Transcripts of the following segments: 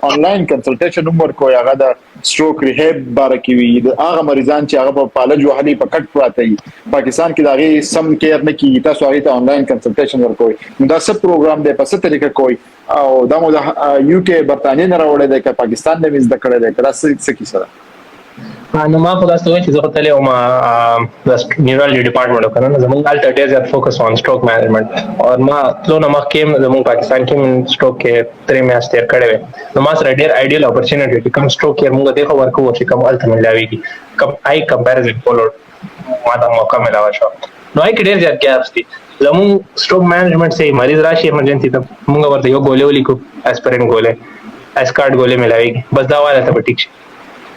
آنلاین کنسلټیشن هم ورکوي هغه د سټروک ریهاب باره کې وي د هغه مریضان چې هغه په پالج وهلي په کټ پراته وي پاکستان کې داغي سم کیر نه کیږي تاسو هغه ته آنلاین کنسلټیشن ورکوي نو دا څه پروګرام دی په څه طریقه کوي او دا مو د یو کې برتانیې نه راوړی دی که پاکستان نه وزد کړی دی کله څه کیسه نو ما خو تاسو چې زه تل یم د نیورولوژي ډپارټمنټ وکړم زموږ الټر ډیر زیات فوکس آن سټروک مینجمنت او ما ټول نو مخکې زموږ پاکستان کې سټروک کې 3 میاشتې تیر کړې وې نو ما سره ډیر ایډیل اپورچونټی چې کوم سټروک کې موږ دغه ورکو چې کوم الته ملاويږي کوم آی کمپیریزن فولو ما دا موقع ملاوه شو نو آی کې ډیر زیات ګیپس دي زموږ سټروک مینجمنت سي مریض راشي ایمرجنسي ته موږ ورته یو ګولې ولیکو اسپرین ګولې اسکارډ ګولې ملاويږي بس دا والا ته ټیک شي.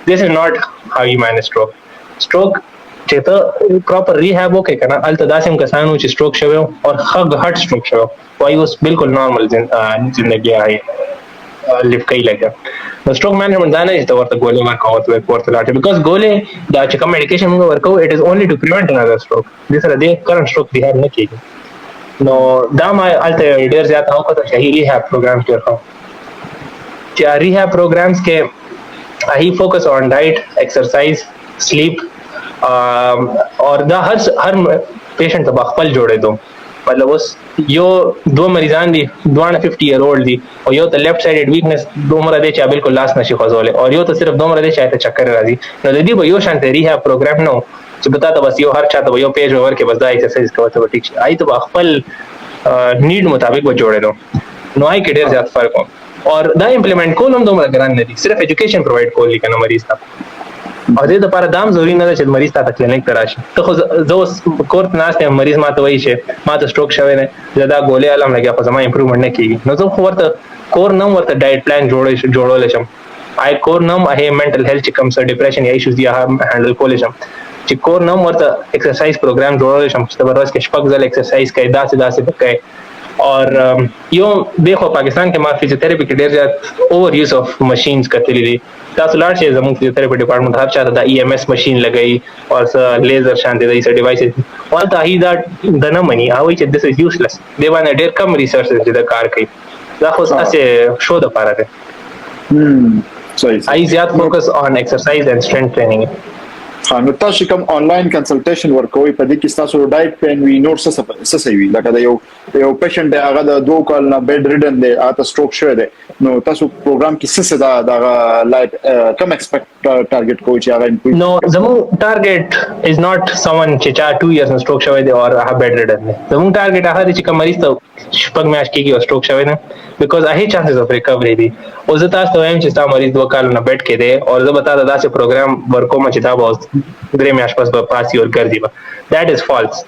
This is not how you manage stroke. Stroke چې ته proper rehab وکړې کنه الته داسې کسانو چې stroke شوی او هارت stroke شوی وای اوس بالکل نارمل ژوندۍ آی لیف کوي لګا نو stroke management دا نه چې ته ورته ګولې ورکوي ورته لاټه because ګولې دا چې کوم میډیکیشن موږ ورکو it is only to prevent another stroke. دې سره دې current stroke rehab نه کیږي نو دا ما الته ډیر زیات او کته چې rehab program ډیر خو چې rehab programs کې he focus on diet, exercise, sleep और دا हर पेशेंट ته خپل جوړې دو مطلب اوس یو دو مریضان دي دوه 50 year old دي او یو ته لیفت سایډ ویکنس دومره دي چې بالکل لاس نشي خوځولې او یو ته صرف دومره دي چې ته چکر راځي نو د دې به یو شانت ریهاب پروګرام نو چې بتا ته بس یو هر چا ته یو پیج اور کې بس دا ایکسرسایز کوي ته ټیک شي آی ته خپل نیډ مطابق و جوړې دو نو آی کې ډیر زیات فرق اور دا امپلیمنٹ کول هم دومره ګران نه دي صرف ایجوکیشن پرووایډ کول کنه مریض ته او دې لپاره دام ضروري نه ده چې مریض ته کلینیک ته راشي ته خو زه کورت ناشته مریض ماته وایي چې ماته سټروک شوی نه زدا ګولې علم لګیا خو زما امپروومنت نه کیږي نو زه خو ورته کور نم ورته ډایټ پلان جوړول شم آی کور نم هي منټل هیلث چې کوم سر ډیپریشن یا ایشوز دی هانډل کول شم چې کور نم ورته ایکسرسایز پروګرام جوړول شم چې ورځ کې شپږ ځله ایکسرسایز کوي داسې وکړي और यो देखो पाकिस्तान के मां फिजियोथेरेपी के ډیر زیات اوور یوز اف ماشینز کتلی دي تاسو لاړ شئ زموږ فزیوثेरेपी ډپارټمنټ هر چاته د ای ایم اس ماشین لګئی او س لیزر شانتي د ایس ډیوایسز ولته هی دا د نه مني او چې دس از یوزلس دی باندې ډیر کم ریسرچ چې دا کار کوي دا خو اسه شو د پاره ده صحیح ای زیات فوکس آن ایکسرسایز اینڈ سټرنث ټریننګ نو تاسو کوم آنلاین کنسلټیشن ورکوي په دې کې تاسو ډایټ پلان وی نوټ څه وی لکه دا یو پیشنټ دی هغه د 2 کال نه بیډ ریډن دی اته سټروک شوی دی نو تاسو پروګرام کې څه دا لایټ کم ایکسپیکټ ټارګټ کوی چې هغه نو زمو ټارګټ از ناٹ سمون چې 2 ایئرز نو سټروک شوی دی او هغه بیډ ریډن دی زمو ټارګټ هغه چې کوم مریض ته شپږ میاشتې کې او سټروک شوی نه بیکاز هغه چانسز اف ریکوری دی او زه تاسو وایم چې تا مریض 2 کال نه بیډ کې دی او زه بتا دا چې پروګرام ورکوم چې دا به درې میاشتې پس به پاسي اور ګرځي به دیٹ از فالس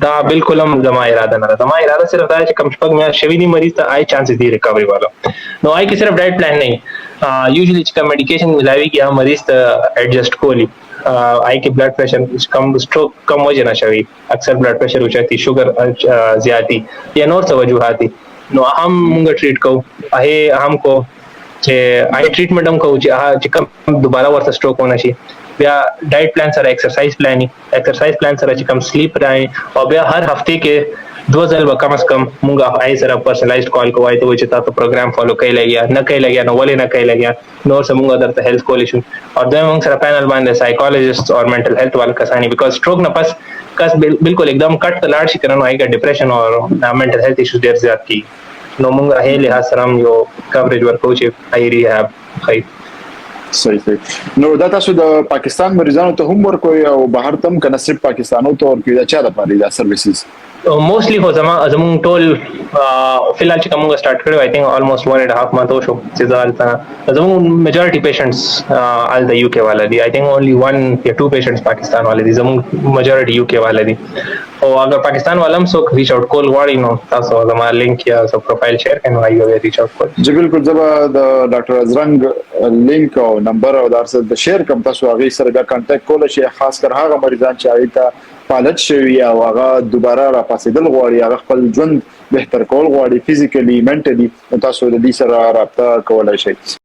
دا بالکل هم زما اراده نه ده زما اراده صرف دا چې کم شپږ میاشتې شوی دی مریض ته آی چانسز دی ریکوری والا نو آی کې صرف ډایټ پلان نه یوزلی چې کوم میډیکیشن ملاويږي هغه مریض ته ایڈجسٹ کولی آی کې بلډ پریشر کم سټروک کم وجه نشوي اکثر بلډ پریشر اوچتي شوګر زیاتی یا نور څه وجوهات دي نو هم موږ ټریټ کوو هغه هم کو چې آی ټریټمنټ هم کوو چې کوم دوباره ورته سټروک ونه شي بیا ډایټ پلان سره ایکسرسایز پلان سره چې کوم سلیپ راي او بیا هر هفته کې 2 ځل به کم از کم موږ آی سره پرسنلایزډ کال کوای ته چې تاسو پروګرام فالو کوي لګیا نه کوي لګیا نو ولې نه کوي لګیا نو سمونږ درته هیلث کول شو او دوی موږ سره پینل باندې سایکولوژیست او منټل هیلث والا کسانی بیکاز سټروک نه پس کس بالکل एकदम کټ لاړ شي کنه نو آی کا ډیپریشن او منټل هیلث ایشوز ډیر زیات کی نو موږ هغه له سره یو کوریج ورکو چې آی ریهاب خیر صحیح نو دا تاسو د پاکستان مریضانو ته هم ورکوي او بهر تم کنه صرف پاکستانو ته ورکوي دا چا د پاره دا سرویسز موستلی خو زمون ټول فلحال چې کومه سٹارټ کړو آی تھنک almost 1.5 month شو چې ځال زمون میجورټي پیشنټس ال د یو کې والا دي آی تھنک اونلی 1 یا 2 پیشنټس پاکستان والے دي زمون میجورټي یو کې والا دي او اگر پاکستان والم سو ریچ اوټ کول غواړي نو تاسو زما لینک یا سو پروفایل شیر کړئ نو یو ریچ اوټ کول جی بالکل زما د ډاکټر ازرنګ لینک او نمبر او در سره شیر کوم تاسو هغه سره دا کانټیکټ کول شي خاص کر هغه مریضان چې ایته فالج شوی او هغه دوباره را پاسېدل غواړي هغه خپل ژوند بهتر کول غواړي فزیکلی منټلی تاسو د دې سره رابطه کولای شئ